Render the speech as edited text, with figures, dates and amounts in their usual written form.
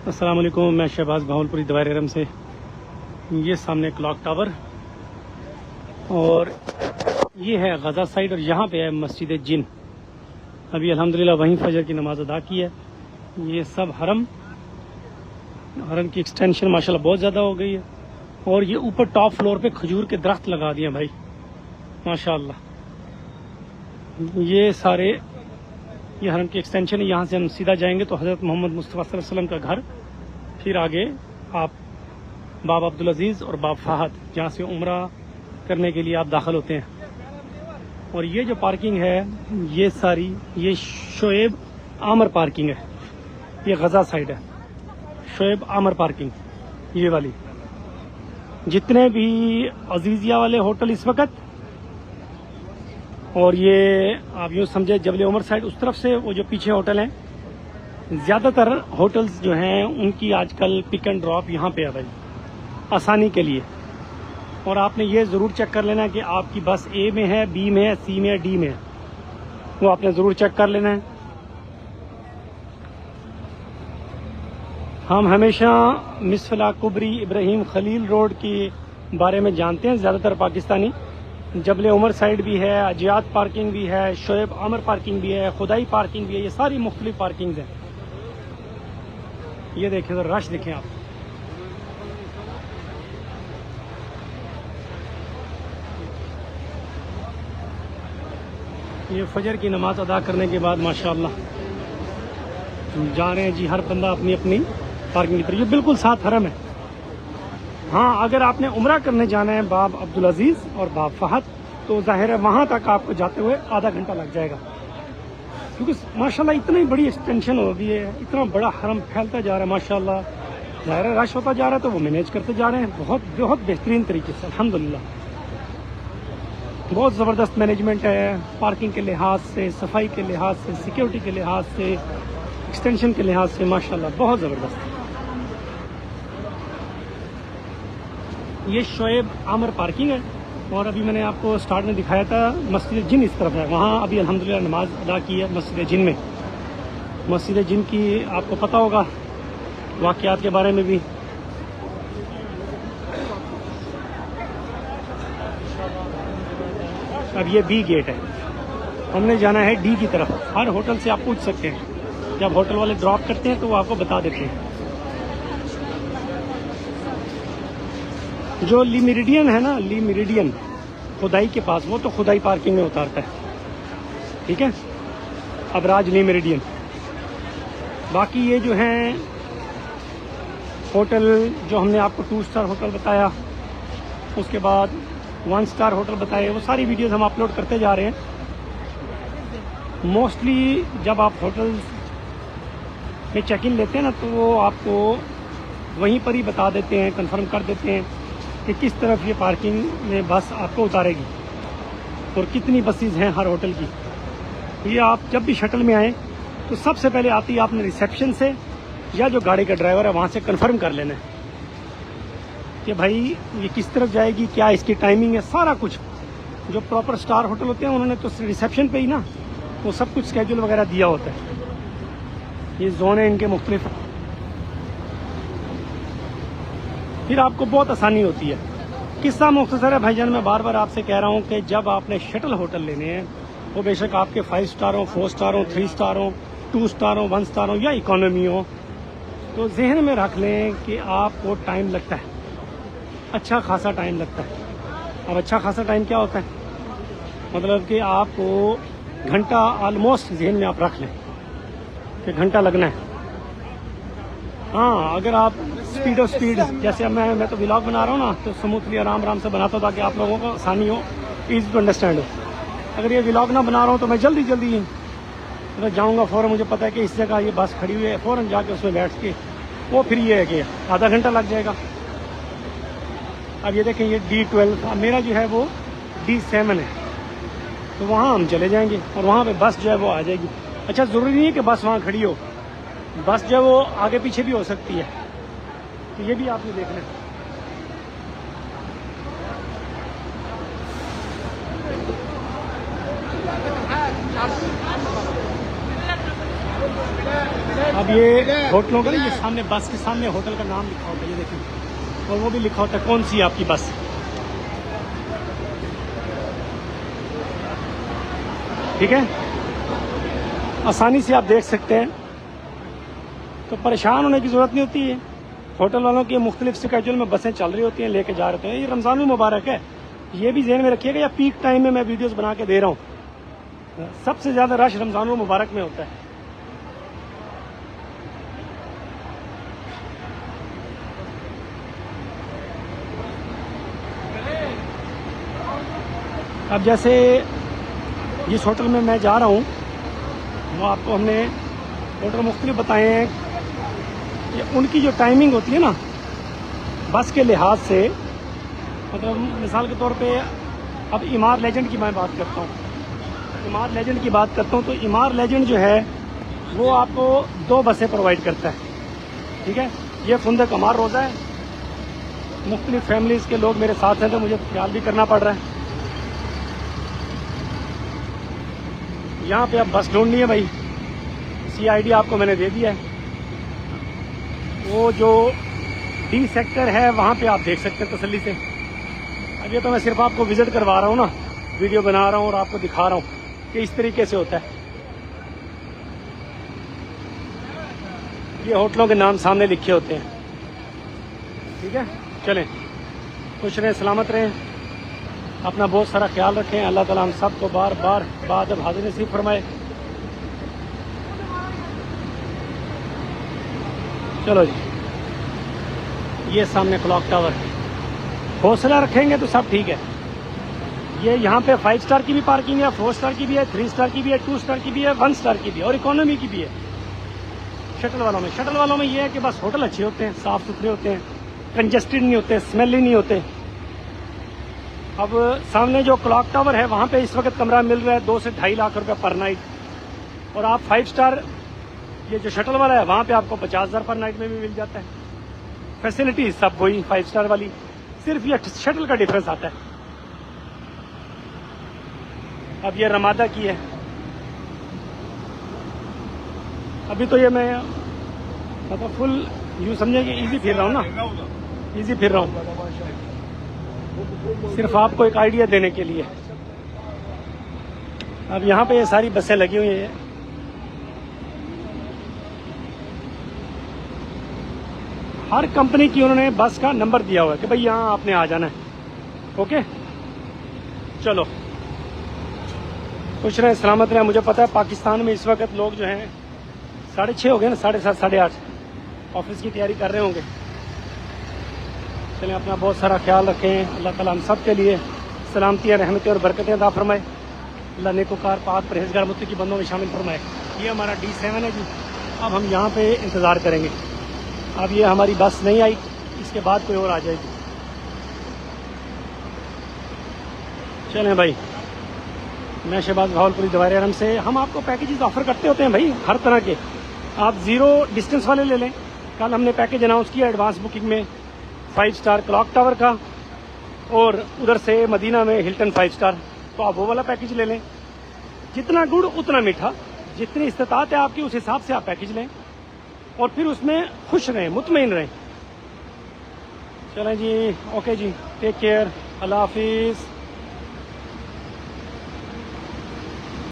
अस्सलाम वालेकुम, मैं शहबाज भावलपुरी दवायर रम से। ये सामने क्लॉक टावर और ये है गज़ा साइड और यहाँ पे है मस्जिद जिन। अभी अल्हम्दुलिल्लाह वहीं फजर की नमाज़ अदा की है। ये सब हरम की एक्सटेंशन माशाल्लाह बहुत ज़्यादा हो गई है और ये ऊपर टॉप फ्लोर पे खजूर के दरख्त लगा दिए भाई माशाल्लाह। ये सारे ये हरम की एक्सटेंशन है। यहाँ से हम सीधा जाएंगे तो हज़रत मोहम्मद मुस्तफ़ा सल्लल्लाहु अलैहि वसल्लम का घर, फिर आगे आप बाब अब्दुल अजीज़ और बाब फहद जहाँ से उम्रा करने के लिए आप दाखिल होते हैं। और ये जो पार्किंग है ये सारी ये शोएब आमर पार्किंग है। ये गज़ा साइड है, शोएब आमर पार्किंग ये वाली। जितने भी अजीज़िया वाले होटल इस वक्त और ये आप यूँ समझे जबल उमर साइड उस तरफ से वो जो पीछे होटल हैं, ज़्यादातर होटल्स जो हैं उनकी आजकल पिक एंड ड्रॉप यहाँ पे है भाई आसानी के लिए। और आपने ये ज़रूर चेक कर लेना कि आपकी बस ए में है, बी में है, सी में है, डी में है, वो आपने ज़रूर चेक कर लेना है। हम हमेशा मिसफला कुबरी इब्राहिम खलील रोड के बारे में जानते हैं ज़्यादातर पाकिस्तानी। जबल उमर साइड भी है, अजियात पार्किंग भी है, शोएब आमर पार्किंग भी है, खुदाई पार्किंग भी है, ये सारी मुख्तलिफ पार्किंग्स हैं। ये देखें तो रश देखें आप। ये फजर की नमाज अदा करने के बाद माशाअल्लाह जा रहे हैं जी, हर बंदा अपनी अपनी पार्किंग की तरफ। ये बिल्कुल साथ हरम है। हाँ, अगर आपने उम्रा करने जाना है बाब अब्दुल अजीज़ और बाब फहद तो जाहिर है वहाँ तक आपको जाते हुए आधा घंटा लग जाएगा, क्योंकि माशाल्लाह इतनी बड़ी एक्सटेंशन हो गई है, इतना बड़ा हरम फैलता जा रहा है माशाल्लाह। जाहिर है रश होता जा रहा है तो वो मैनेज करते जा रहे हैं बहुत बहुत बेहतरीन तरीके से अल्हम्दुलिल्लाह। बहुत ज़बरदस्त मैनेजमेंट है पार्किंग के लिहाज से, सफाई के लिहाज से, सिक्योरिटी के लिहाज से, एक्सटेंशन के लिहाज से माशाल्लाह बहुत ज़बरदस्त। ये शोएब आमर पार्किंग है और अभी मैंने आपको स्टार्ट में दिखाया था मस्जिद जिन इस तरफ है, वहाँ अभी अल्हम्दुलिल्लाह नमाज अदा की है मस्जिद जिन में। मस्जिद जिन की आपको पता होगा वाक़यात के बारे में भी। अब ये बी गेट है, हमने जाना है डी की तरफ। हर होटल से आप पूछ सकते हैं, जब होटल वाले ड्रॉप करते हैं तो वो आपको बता देते हैं। जो ली मेरिडियन है ना, ली मेरिडियन खुदाई के पास, वो तो खुदाई पार्किंग में उतारता है, ठीक है, अबराज ली मेरिडियन। बाकी ये जो हैं होटल जो हमने आपको 2 स्टार होटल बताया, उसके बाद 1 स्टार होटल बताए, वो सारी वीडियोस हम अपलोड करते जा रहे हैं। मोस्टली जब आप होटल में चेक इन लेते हैं ना तो वो आपको वहीं पर ही बता देते हैं, कंफर्म कर देते हैं कि किस तरफ ये पार्किंग में बस आपको उतारेगी और कितनी बसेस हैं हर होटल की। ये आप जब भी शटल में आएँ तो सबसे पहले आती है आपने रिसेप्शन से या जो गाड़ी का ड्राइवर है वहाँ से कंफर्म कर लेना है कि भाई ये किस तरफ जाएगी, क्या इसकी टाइमिंग है, सारा कुछ। जो प्रॉपर स्टार होटल होते हैं उन्होंने तो रिसेप्शन पे ही ना वो सब कुछ स्केड्यूल वगैरह दिया होता है। ये जोन है इनके मुख्तलिफ, फिर आपको बहुत आसानी होती है। किस्सा मुख्तसर है भाईजान, मैं बार बार आपसे कह रहा हूँ कि जब आपने शटल होटल लेने हैं वो बेशक आपके 5 स्टार हो, 4 स्टार हो, 3 स्टार हो, 2 स्टार हो, 1 स्टार हो या इकोनॉमी हो, तो जहन में रख लें कि आपको टाइम लगता है, अच्छा खासा टाइम लगता है। अब अच्छा खासा टाइम क्या होता है, मतलब कि आपको घंटा ऑलमोस्ट जहन में आप रख लें कि घंटा लगना है। हाँ, अगर आप स्पीड जैसे अब मैं तो व्लॉग बना रहा हूँ ना, तो स्मूथली आराम से बनाता हूँ ताकि आप लोगों को आसानी हो, ईजी टू अंडरस्टैंड हो। अगर ये व्लॉग ना बना रहा हूँ तो मैं जल्दी अगर जाऊँगा फ़ौरन, मुझे पता है कि इस जगह ये बस खड़ी हुई है, फ़ौरन जाके उसमें बैठ के वो फिर ये है कि आधा घंटा लग जाएगा। अब ये देखें ये D12, मेरा जो है वो D7 है, तो वहाँ हम चले जाएंगे और वहाँ पे बस जो है वो आ जाएगी। अच्छा, ज़रूरी नहीं है कि बस वहाँ खड़ी हो, बस जो है वो आगे पीछे भी हो सकती है, तो ये भी आपने देखना है। अब ये होटलों का, ये सामने बस के सामने होटल का नाम लिखा होता है, ये देखिए, और वो भी लिखा होता है कौन सी है आपकी बस। ठीक है, आसानी से आप देख सकते हैं, तो परेशान होने की ज़रूरत नहीं होती है। होटल वालों की मुख्तलिफ स्केड्यूल में बसें चल रही होती हैं, लेके जा रहे हैं। ये रमज़ान मुबारक है, ये भी ज़हन में रखिएगा। या पीक टाइम में मैं वीडियोस बना के दे रहा हूँ, सबसे ज़्यादा रश रमज़ान मुबारक में होता है। अब जैसे जिस होटल में मैं जा रहा हूँ, वो आपको हमने होटल मुख्तलिफ बताए हैं कि उनकी जो टाइमिंग होती है ना, बस के लिहाज से, मतलब मिसाल के तौर पे अब इमार लेजेंड की मैं बात करता हूँ, इमार लेजेंड की बात करता हूँ, तो इमार लेजेंड जो है वो आपको 2 बसें प्रोवाइड करता है। ठीक है, ये फुंदक अमार रोज़ा है, मुख्तलिफ फैमिलीज़ के लोग मेरे साथ हैं, तो मुझे ख्याल भी करना पड़ रहा है। यहाँ पे अब बस ढूंढनी है भाई, CID आपको मैंने दे दिया है। वो जो D सेक्टर है वहाँ पे आप देख सकते हैं तसल्ली से। अब ये तो मैं सिर्फ आपको विजिट करवा रहा हूँ ना, वीडियो बना रहा हूँ और आपको दिखा रहा हूँ कि इस तरीके से होता है। ये होटलों के नाम सामने लिखे होते हैं। ठीक है, चलें, खुश रहें, सलामत रहें, अपना बहुत सारा ख्याल रखें। अल्लाह ताला हम सबको बार बार बादब हाजिर नसीब फरमाए। चलो जी, ये सामने क्लॉक टावर, हौसला रखेंगे तो सब ठीक है। ये यहाँ पे 5 स्टार की भी पार्किंग है, 4 स्टार की भी है, 3 स्टार की भी है, 2 स्टार की भी है, 1 स्टार की भी है और इकोनॉमी की भी है। शटल वालों में ये है कि बस होटल अच्छे होते हैं, साफ़ सुथरे होते हैं, कंजस्टेड नहीं होते, स्मेली नहीं होते। अब सामने जो क्लॉक टावर है वहाँ पे इस वक्त कमरा मिल रहा है 2 से 2.5 लाख रुपए पर नाइट, और आप 5 स्टार ये जो शटल वाला है वहाँ पे आपको 50,000 पर नाइट में भी मिल जाता है। फैसिलिटी सब वही 5 स्टार वाली, सिर्फ ये शटल का डिफरेंस आता है। अब ये रमादा की है। अभी तो ये मैं मतलब फुल यूँ समझे कि ईजी फिर रहा हूँ ना, ईजी फिर रहा हूँ, सिर्फ आपको एक आइडिया देने के लिए। अब यहाँ पे ये सारी बसें लगी हुई हैं। हर कंपनी की उन्होंने बस का नंबर दिया हुआ है कि भाई यहाँ आपने आ जाना है। ओके, चलो, खुश रहें, सलामत रहें। मुझे पता है पाकिस्तान में इस वक्त लोग जो हैं 6:30 हो गए ना, 7:30 8:30 ऑफिस की तैयारी कर रहे होंगे। चलें, अपना बहुत सारा ख्याल रखें। अल्लाह ताला हम सब के लिए सलामती, रहमतें और बरकतें अता फरमाए। अल्लाह नेकोकार पाक परहेज़गार मुत्तकी की बंदों में शामिल फरमाए। ये हमारा D7 है जी। अब हम यहाँ पे इंतज़ार करेंगे। अब ये हमारी बस नहीं आई, इसके बाद कोई और आ जाएगी। चलें भाई, मैं शहबाज भावलपुरी दवारे आराम से। हम आपको पैकेजेस ऑफर करते होते हैं भाई, हर तरह के। आप 0 डिस्टेंस वाले ले लें। कल हमने पैकेज अनाउंस किया एडवांस बुकिंग में 5 स्टार क्लॉक टावर का, और उधर से मदीना में हिल्टन 5 स्टार, तो आप वो वाला पैकेज ले लें। जितना गुड़ उतना मीठा, जितनी इस्तेताअत है आपकी उस हिसाब से आप पैकेज लें और फिर उसमें खुश रहें, मुतमईन रहें। चलें जी, ओके जी, टेक केयर, अल्लाह हाफिज़।